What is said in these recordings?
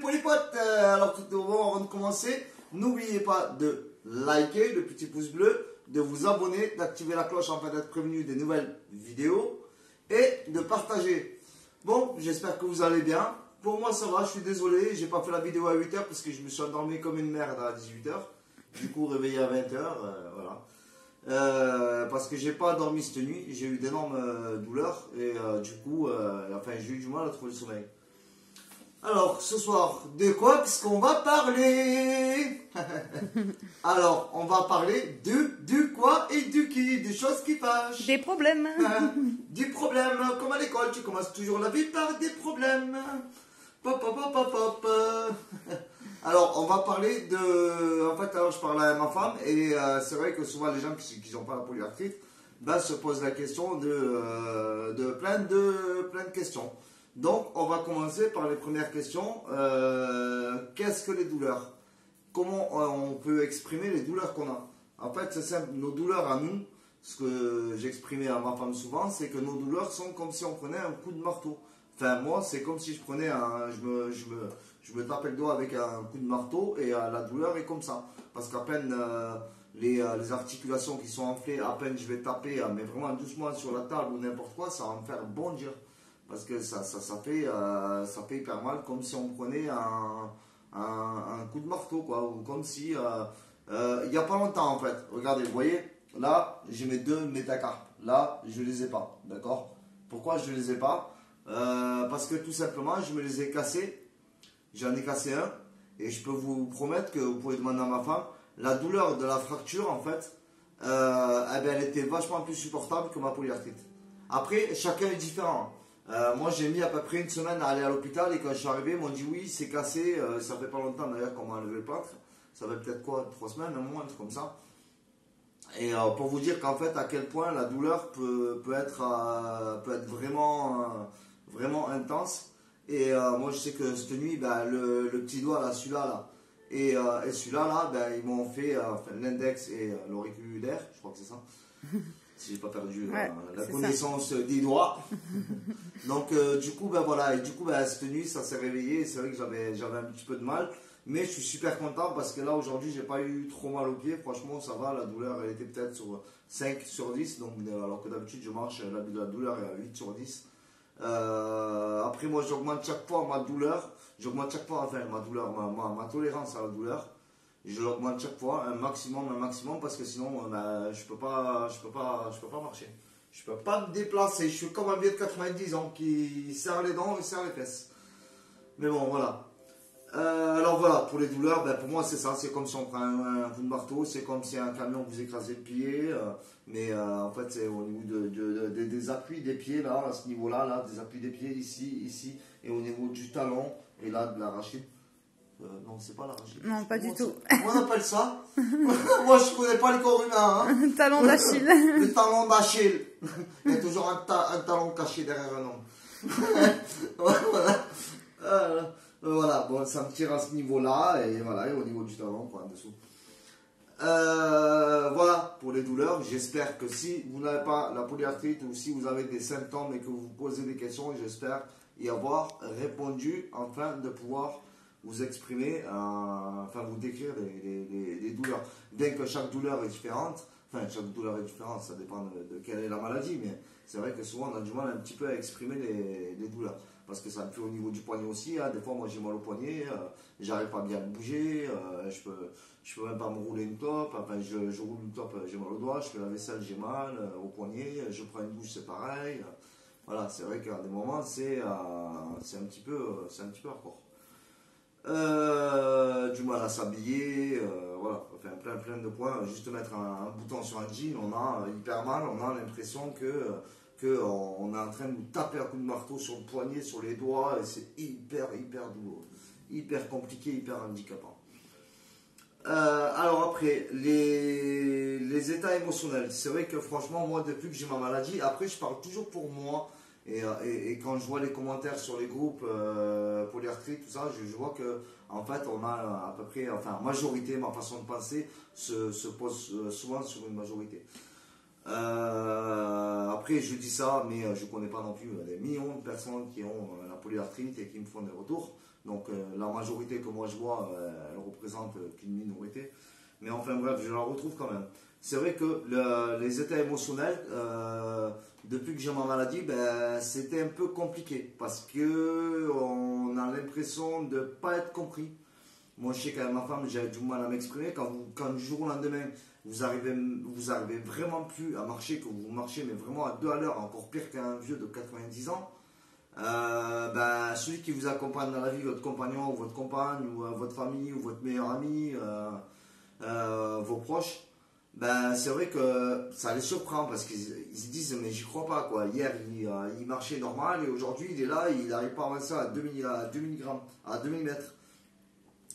pour les potes. Alors tout d'abord, avant de commencer, n'oubliez pas de liker le petit pouce bleu, de vous abonner, d'activer la cloche afin d'être prévenu des nouvelles vidéos et de partager. Bon, j'espère que vous allez bien. Pour moi ça va, je suis désolé, j'ai pas fait la vidéo à 8h parce que je me suis endormi comme une merde à 18h. Du coup réveillé à 20h, voilà. Parce que j'ai pas dormi cette nuit, j'ai eu d'énormes douleurs et du coup, enfin j'ai eu du mal à trouver le sommeil. Alors, ce soir, de quoi puisqu'on va parler? Alors, on va parler du quoi et du qui, des choses qui fâchent. Des problèmes. Du problème, comme à l'école, tu commences toujours la vie par des problèmes. Pop, pop, pop, pop, pop. Alors, on va parler de... En fait, alors, je parle à ma femme et c'est vrai que souvent les gens qui n'ont pas la polyarthrite ben, se posent la question de plein de questions. Donc, on va commencer par les premières questions. Qu'est-ce que les douleurs? Comment on peut exprimer les douleurs qu'on a? En fait, c'est simple, nos douleurs à nous, ce que j'exprimais à ma femme souvent, c'est que nos douleurs sont comme si on prenait un coup de marteau. Enfin, moi, c'est comme si je prenais je me tapais le doigt avec un coup de marteau et la douleur est comme ça. Parce qu'à peine les articulations qui sont enflées, à peine je vais taper, mais vraiment doucement sur la table ou n'importe quoi, ça va me faire bondir. Parce que ça fait hyper mal, comme si on prenait un coup de marteau, quoi. Ou comme si, il n'y a pas longtemps en fait. Regardez, vous voyez, là, j'ai mes deux métacarpes. Là, je ne les ai pas, d'accord? Pourquoi je ne les ai pas? Parce que tout simplement, je me les ai cassés. J'en ai cassé un. Et je peux vous promettre que vous pouvez demander à ma femme, la douleur de la fracture, en fait, eh ben, elle était vachement plus supportable que ma polyarthrite. Après, chacun est différent. Moi j'ai mis à peu près une semaine à aller à l'hôpital et quand je suis arrivé ils m'ont dit oui c'est cassé, ça fait pas longtemps d'ailleurs qu'on m'a enlevé le plâtre, ça fait peut-être quoi, 3 semaines, un mois, un truc comme ça. Et pour vous dire qu'en fait à quel point la douleur peut être vraiment intense. Et moi je sais que cette nuit ben, le petit doigt là, celui-là là, et celui-là là, ben, ils m'ont fait l'index et l'auriculaire, je crois que c'est ça. Si j'ai pas perdu la connaissance des doigts. Donc du coup ben voilà, et du coup ben, cette nuit ça s'est réveillé, c'est vrai que j'avais un petit peu de mal, mais je suis super content parce que là aujourd'hui j'ai pas eu trop mal au pied, franchement ça va, la douleur elle était peut-être sur 5 sur 10, donc, alors que d'habitude je marche, la douleur est à 8 sur 10. Après moi j'augmente chaque fois ma douleur, enfin ma douleur, ma tolérance à la douleur. Je l'augmente chaque fois, un maximum, parce que sinon ben, je peux pas marcher. Je peux pas me déplacer, je suis comme un vieux de 90 ans qui serre les dents et serre les fesses. Mais bon, voilà. Alors voilà, pour les douleurs, ben, pour moi c'est ça, c'est comme si on prend un coup de marteau, c'est comme si un camion vous écrasait le pied, mais en fait c'est au niveau des appuis des pieds, là, à ce niveau-là, là, des appuis des pieds, ici, et au niveau du talon, et là, de l'arachide. Non, c'est pas l'arachide. Non, pas du tout. Comment on appelle ça? Moi, je connais pas le corps humain. Hein. Talon d'Achille. Le talon d'Achille. Il y a toujours un talon caché derrière un homme. Voilà, bon, ça me tire à ce niveau-là, et voilà, et au niveau du talon, quoi, en dessous. Voilà, pour les douleurs, j'espère que si vous n'avez pas la polyarthrite, ou si vous avez des symptômes et que vous vous posez des questions, j'espère y avoir répondu, afin de pouvoir vous exprimer, enfin vous décrire des douleurs. Bien que chaque douleur est différente, ça dépend de quelle est la maladie, mais c'est vrai que souvent on a du mal un petit peu à exprimer les douleurs. Parce que ça me fait au niveau du poignet aussi, hein. Des fois moi j'ai mal au poignet, j'arrive pas bien à bouger, je peux même pas me rouler une clope, enfin je roule une clope, j'ai mal au doigt, je fais la vaisselle, j'ai mal au poignet, je prends une douche, c'est pareil. Voilà, c'est vrai qu'à des moments c'est un petit peu hardcore. Du mal à s'habiller, voilà, enfin plein de points. Juste mettre un bouton sur un jean, on a hyper mal, on a l'impression on est en train de nous taper un coup de marteau sur le poignet, sur les doigts, et c'est hyper douloureux, hyper compliqué, hyper handicapant. Alors après, les états émotionnels, c'est vrai que franchement, moi depuis que j'ai ma maladie, après je parle toujours pour moi, et quand je vois les commentaires sur les groupes polyarthrite, tout ça, je vois que en fait on a à peu près, enfin majorité, ma façon de penser se pose souvent sur une majorité. Après, je dis ça, mais je ne connais pas non plus des millions de personnes qui ont la polyarthrite et qui me font des retours. Donc, la majorité que moi je vois, elle représente qu'une minorité. Mais enfin, bref, je la retrouve quand même. C'est vrai que les états émotionnels, depuis que j'ai ma maladie, ben, c'était un peu compliqué parce que on a l'impression de ne pas être compris. Moi, je sais qu'avec ma femme, j'avais du mal à m'exprimer. Quand du jour au lendemain, vous arrivez vraiment plus à marcher, que vous marchez, mais vraiment à 2 à l'heure, encore pire qu'un vieux de 90 ans, ben, celui qui vous accompagne dans la vie, votre compagnon ou votre compagne, ou votre famille, ou votre meilleur ami, vos proches, ben, c'est vrai que ça les surprend parce qu'ils se disent mais j'y crois pas quoi. Hier il marchait normal et aujourd'hui il est là, il n'arrive pas à avancer à 2000 grammes, à 2000 mètres.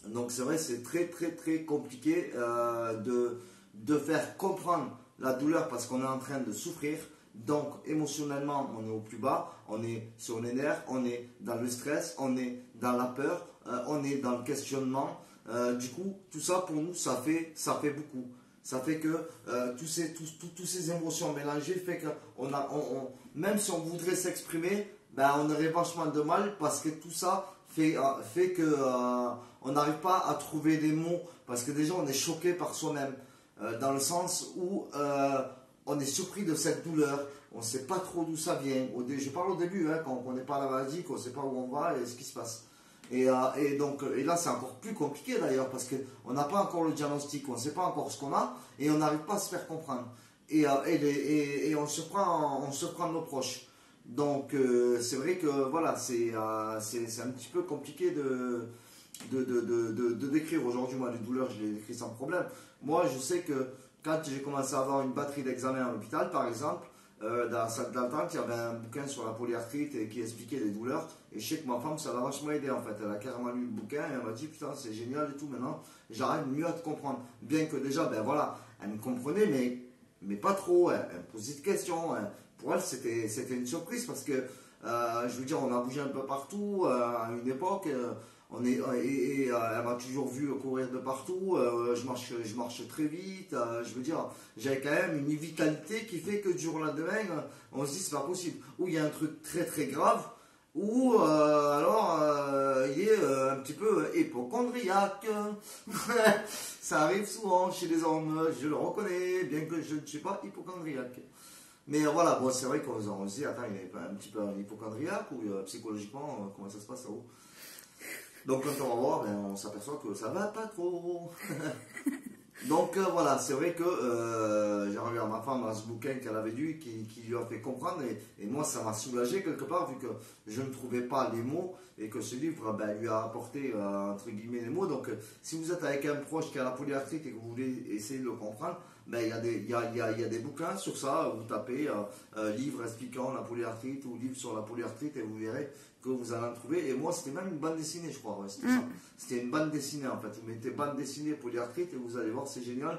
Donc c'est vrai, c'est très très très compliqué de faire comprendre la douleur parce qu'on est en train de souffrir. Donc émotionnellement, on est au plus bas, on est sur les nerfs, on est dans le stress, on est dans la peur, on est dans le questionnement. Du coup, tout ça pour nous, ça fait beaucoup. Ça fait que tous ces émotions mélangées fait que même si on voudrait s'exprimer, ben, on aurait vachement de mal parce que tout ça fait que on n'arrive pas à trouver des mots parce que déjà on est choqué par soi-même dans le sens où on est surpris de cette douleur, on ne sait pas trop d'où ça vient. Je parle au début, hein, quand on ne connaît pas la maladie, qu'on ne sait pas où on va et ce qui se passe. Et là c'est encore plus compliqué d'ailleurs parce qu'on n'a pas encore le diagnostic, on ne sait pas encore ce qu'on a et on n'arrive pas à se faire comprendre. Et on surprend nos proches. Donc c'est vrai que voilà, c'est un petit peu compliqué de décrire aujourd'hui. Moi, les douleurs, je les décris sans problème. Moi, je sais que quand j'ai commencé à avoir une batterie d'examens à l'hôpital, par exemple, dans la salle d'attente, il y avait un bouquin sur la polyarthrite et qui expliquait les douleurs. Et je sais que ma femme, ça l'a vachement aidé en fait. Elle a carrément lu le bouquin et elle m'a dit putain, c'est génial et tout. Maintenant, j'arrive mieux à te comprendre. Bien que déjà, ben voilà, elle me comprenait, mais pas trop. Elle me posait des questions. Pour elle, c'était une surprise parce que, je veux dire, on a bougé un peu partout à une époque. Elle m'a toujours vu courir de partout. Je marche très vite. Je veux dire, j'avais quand même une vitalité qui fait que du jour au lendemain, on se dit c'est pas possible. Ou il y a un truc très très grave, ou alors il est un petit peu hypochondriaque. Ça arrive souvent chez les hommes, je le reconnais, bien que je ne suis pas hypochondriaque. Mais voilà, bon, c'est vrai qu'on se dit, attends, il est un petit peu hypochondriaque ou psychologiquement, comment ça se passe là-haut. Donc quand on va voir, ben, on s'aperçoit que ça va pas trop. Donc voilà, c'est vrai que j'ai regardé ma femme dans ce bouquin qu'elle avait lu, qui lui a fait comprendre, et moi ça m'a soulagé quelque part, vu que je ne trouvais pas les mots, et que ce livre ben, lui a apporté entre guillemets les mots. Donc si vous êtes avec un proche qui a la polyarthrite et que vous voulez essayer de le comprendre, ben, il y a des bouquins sur ça, vous tapez livre expliquant la polyarthrite ou livre sur la polyarthrite et vous verrez que vous allez en trouver. Et moi c'était même une bande dessinée, je crois, ouais, c'était ça. C'était une bande dessinée en fait. Vous mettez bande dessinée polyarthrite et vous allez voir, c'est génial.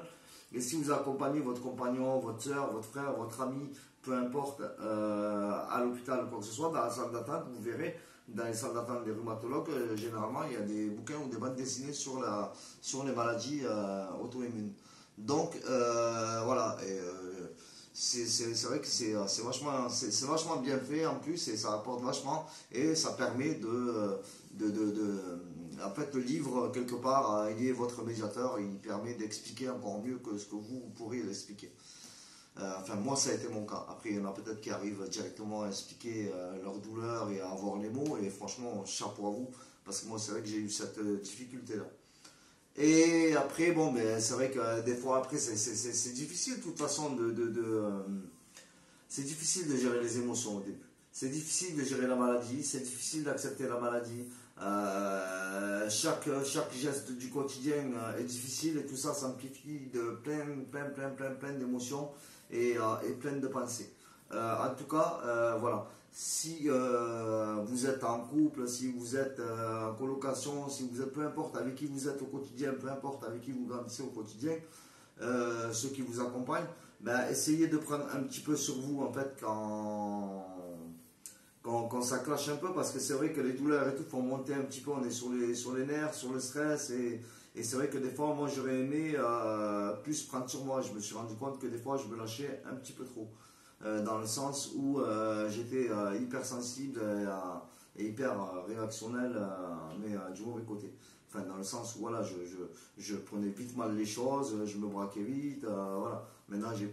Et si vous accompagnez votre compagnon, votre soeur, votre frère, votre ami, peu importe, à l'hôpital ou quoi que ce soit, dans la salle d'attente, vous verrez, dans les salles d'attente des rhumatologues, généralement, il y a des bouquins ou des bandes dessinées sur les maladies auto-immunes. Donc, voilà. Et, c'est vrai que c'est vachement bien fait en plus et ça apporte vachement et ça permet en fait le livre quelque part il est votre médiateur, il permet d'expliquer encore mieux que ce que vous pourriez l'expliquer. Enfin moi ça a été mon cas. Après il y en a peut-être qui arrivent directement à expliquer leur douleur et à avoir les mots et franchement chapeau à vous parce que moi c'est vrai que j'ai eu cette difficulté là. Et après, bon, mais c'est vrai que des fois, après, c'est difficile de toute façon c'est difficile de gérer les émotions au début. C'est difficile de gérer la maladie, c'est difficile d'accepter la maladie. Chaque geste du quotidien est difficile et tout ça s'amplifie de plein d'émotions et plein de pensées. En tout cas, voilà. Si vous êtes en couple, si vous êtes en colocation, si vous êtes, peu importe avec qui vous êtes au quotidien, peu importe avec qui vous grandissez au quotidien, ceux qui vous accompagnent, ben, essayez de prendre un petit peu sur vous en fait quand ça clash un peu parce que c'est vrai que les douleurs et tout font monter un petit peu, on est sur les nerfs, sur le stress Et c'est vrai que des fois, moi, j'aurais aimé plus prendre sur moi. Je me suis rendu compte que des fois, je me lâchais un petit peu trop. Dans le sens où j'étais hypersensible et hyper réactionnel, mais du mauvais côté. Enfin, dans le sens où voilà, je prenais vite mal les choses, je me braquais vite. Voilà. Maintenant, j'ai